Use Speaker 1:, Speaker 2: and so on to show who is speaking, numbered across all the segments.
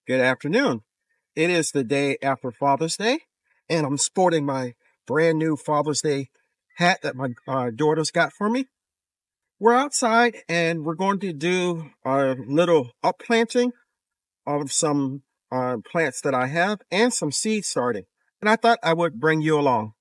Speaker 1: Good afternoon. It is the day after Father's Day, and I'm sporting my brand new Father's Day hat that my daughter's got for me. We're outside and we're going to do a little upplanting of some plants that I have and some seed starting. And I thought I would bring you along.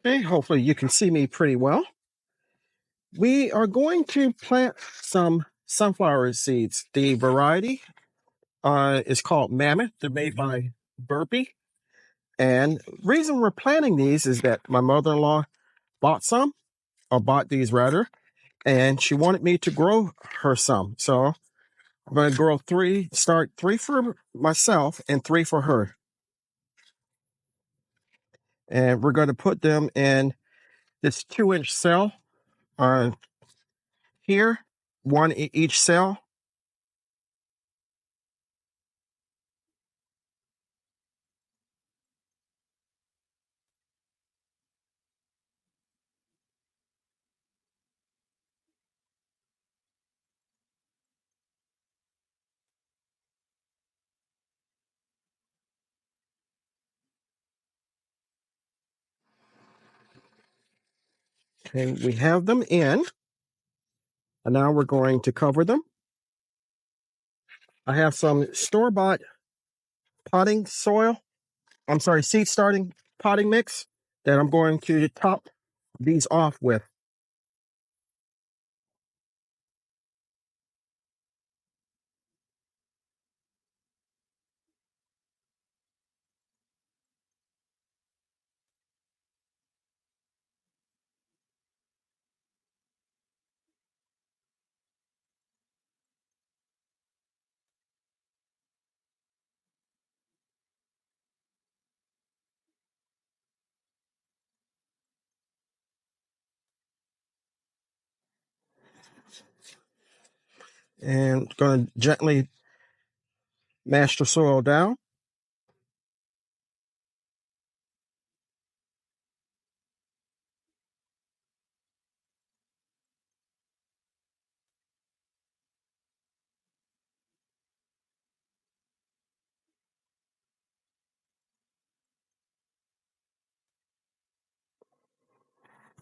Speaker 1: Okay, hopefully you can see me pretty well. We are going to plant some sunflower seeds. The variety is called Mammoth. They're made by Burpee. And reason we're planting these is that my mother-in-law bought these rather, and she wanted me to grow her some. So I'm going to start three for myself and three for her. And we're going to put them in this 2-inch cell here, one in each cell. And we have them in. And now we're going to cover them. I have some store-bought potting soil. Seed starting potting mix that I'm going to top these off with. And going to gently mash the soil down.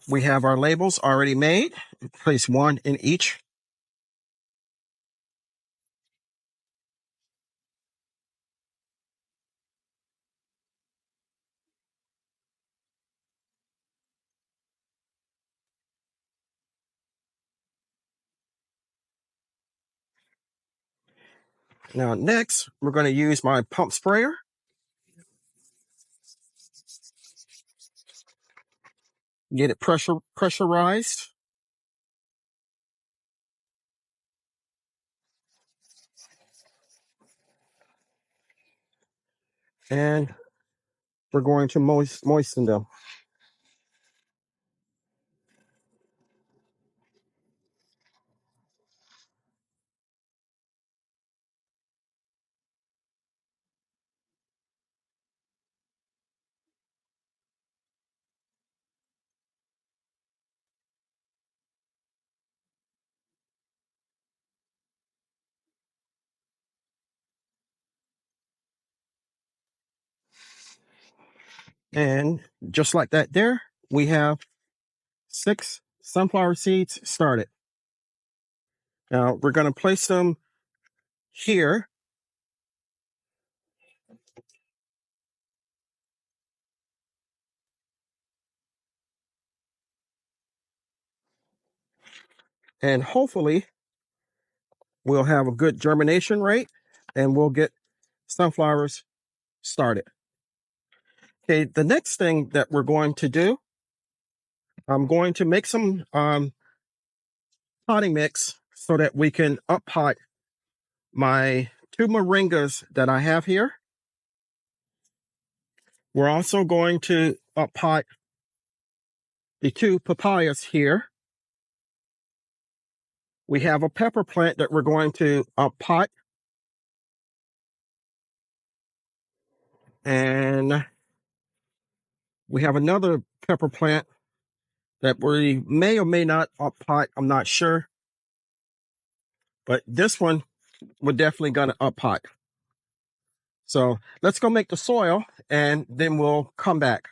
Speaker 1: We have our labels already made. Place one in each. Now next, we're going to use my pump sprayer. Get it pressurized. And we're going to moisten them. And just like that there, we have 6 sunflower seeds started. Now we're going to place them here. And hopefully we'll have a good germination rate and we'll get sunflowers started. Okay, the next thing that we're going to do, I'm going to make some potting mix so that we can up pot my 2 moringas that I have here. We're also going to up pot the 2 papayas here. We have a pepper plant that we're going to up pot. And we have another pepper plant that we may or may not up pot. I'm not sure. But this one, we're definitely going to up pot. So let's go make the soil and then we'll come back.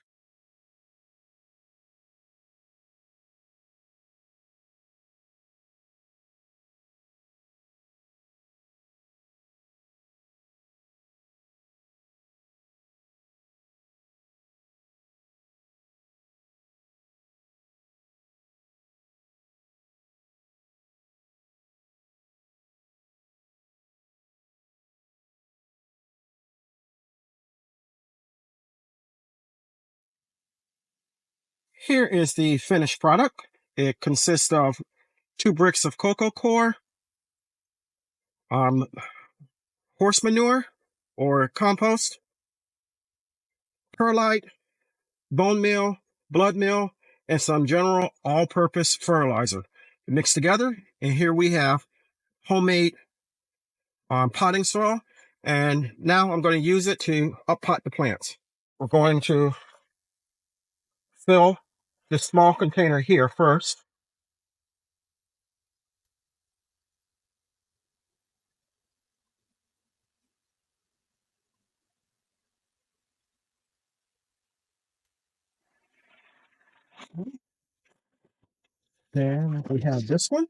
Speaker 1: Here is the finished product. It consists of 2 bricks of cocoa coir, horse manure or compost, perlite, bone meal, blood meal, and some general all-purpose fertilizer mixed together. And here we have homemade potting soil. And now I'm going to use it to up pot the plants. We're going to fill this small container here first. Then we have this one.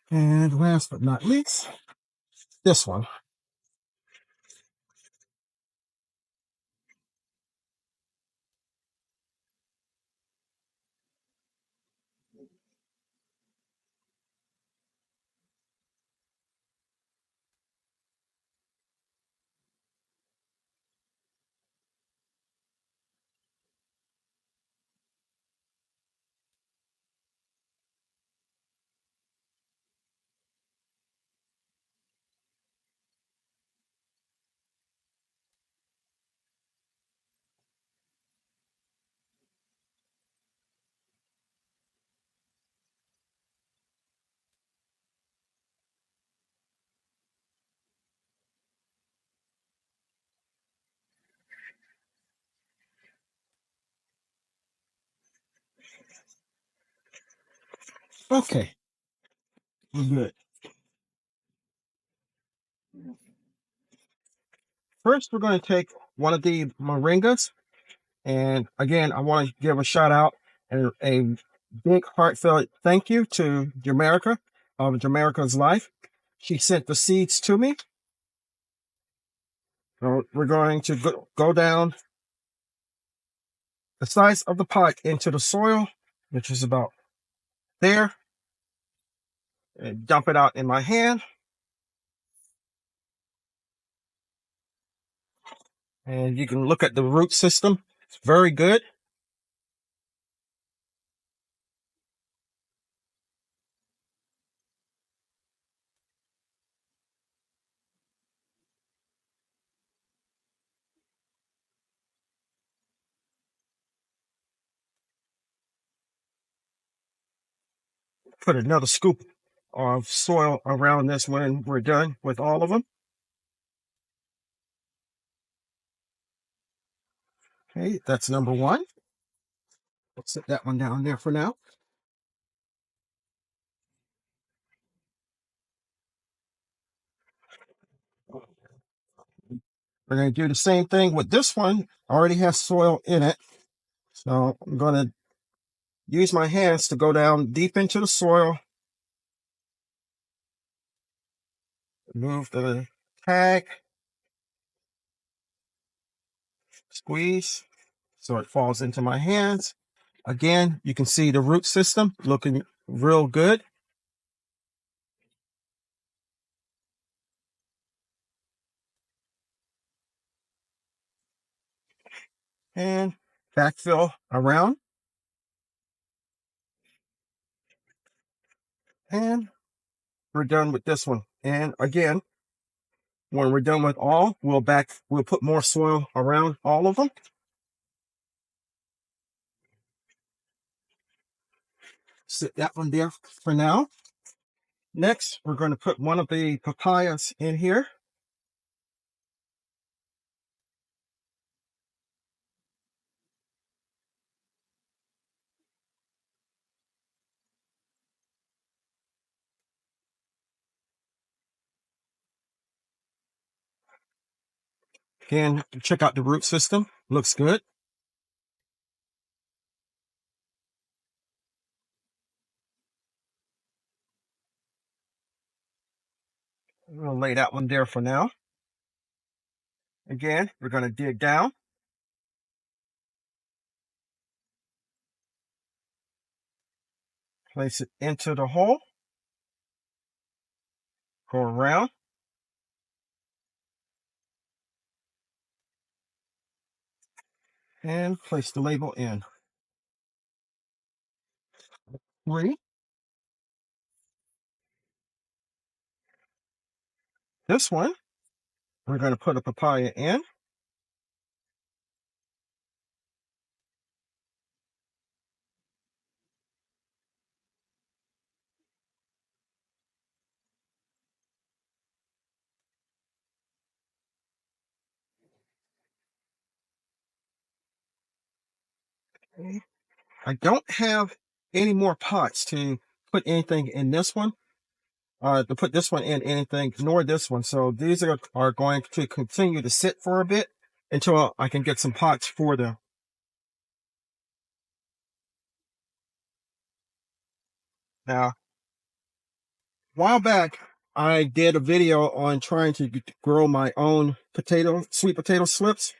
Speaker 1: And last but not least, this one. Okay, we're good. First, we're going to take one of the moringas. And again, I want to give a shout out and a big heartfelt thank you to Jamaica of Jamaica's Life. She sent the seeds to me. So we're going to go down the size of the pot into the soil, which is about there, and dump it out in my hand. And you can look at the root system. It's very good. Put another scoop of soil around this when we're done with all of them. Okay, that's number one. We'll set that one down there for now. We're going to do the same thing with this one. Already has soil in it. So I'm going to use my hands to go down deep into the soil. Move the tag. Squeeze so it falls into my hands. Again, you can see the root system looking real good. And backfill around. And we're done with this one. And again, when we're done with all, we'll put more soil around all of them. Sit that one there for now. Next, we're going to put one of the papayas in here. Again, check out the root system. Looks good. We'll lay that one there for now. Again, we're going to dig down. Place it into the hole. Go around. And place the label in. 3. This one, we're going to put a papaya in. I don't have any more pots to put anything in this one, to put this one in anything, nor this one. So these are going to continue to sit for a bit until I can get some pots for them. Now, a while back, I did a video on trying to grow my own sweet potato slips.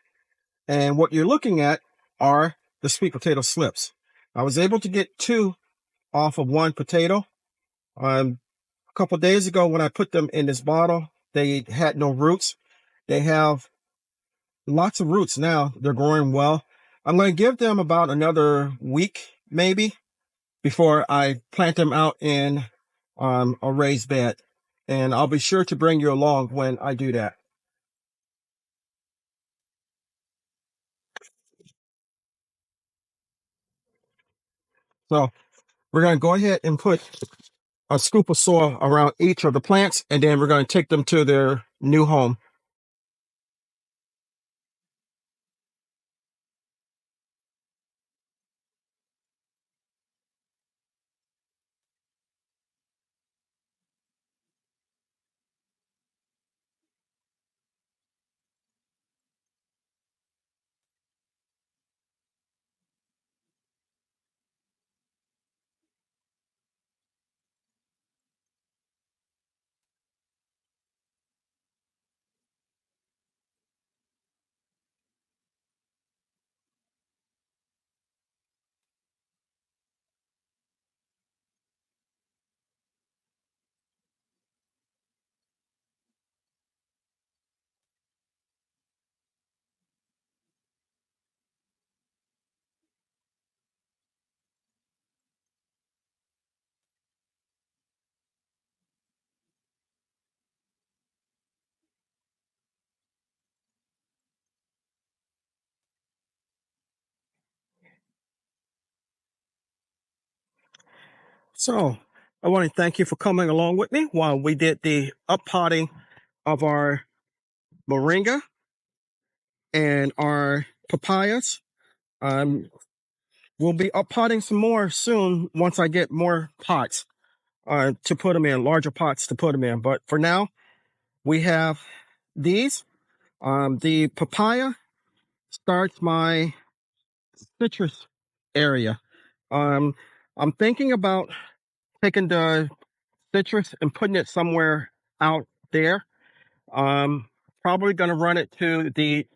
Speaker 1: And what you're looking at are the sweet potato slips. I was able to get 2 off of 1 potato. A couple days ago when I put them in this bottle, they had no roots. They have lots of roots now. They're growing well. I'm going to give them about another week, maybe, before I plant them out in a raised bed. And I'll be sure to bring you along when I do that. So we're going to go ahead and put a scoop of soil around each of the plants, and then we're going to take them to their new home. So I want to thank you for coming along with me while we did the uppotting of our moringa and our papayas. We'll be up potting some more soon once I get more pots to put them in, larger pots to put them in. But for now, we have these. The papaya starts my citrus area. I'm thinking about taking the citrus and putting it somewhere out there. Probably going to run it to the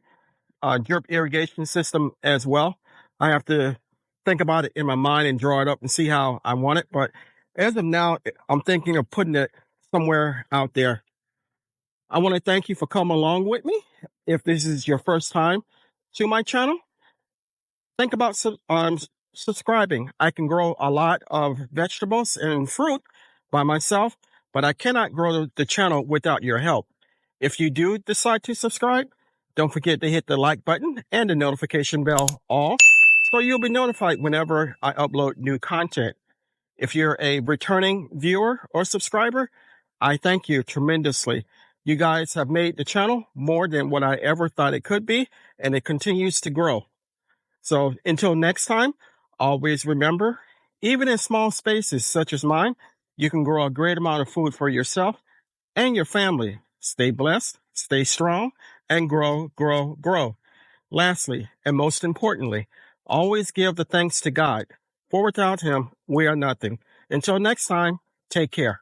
Speaker 1: drip irrigation system as well. I have to think about it in my mind and draw it up and see how I want it. But as of now, I'm thinking of putting it somewhere out there. I want to thank you for coming along with me. If this is your first time to my channel, think about subscribing. I can grow a lot of vegetables and fruit by myself, but I cannot grow the channel without your help. If you do decide to subscribe, don't forget to hit the like button and the notification bell all, so you'll be notified whenever I upload new content. If you're a returning viewer or subscriber, I thank you tremendously. You guys have made the channel more than what I ever thought it could be, and it continues to grow. So until next time, always remember, even in small spaces such as mine, you can grow a great amount of food for yourself and your family. Stay blessed, stay strong, and grow, grow, grow. Lastly, and most importantly, always give the thanks to God, for without Him, we are nothing. Until next time, take care.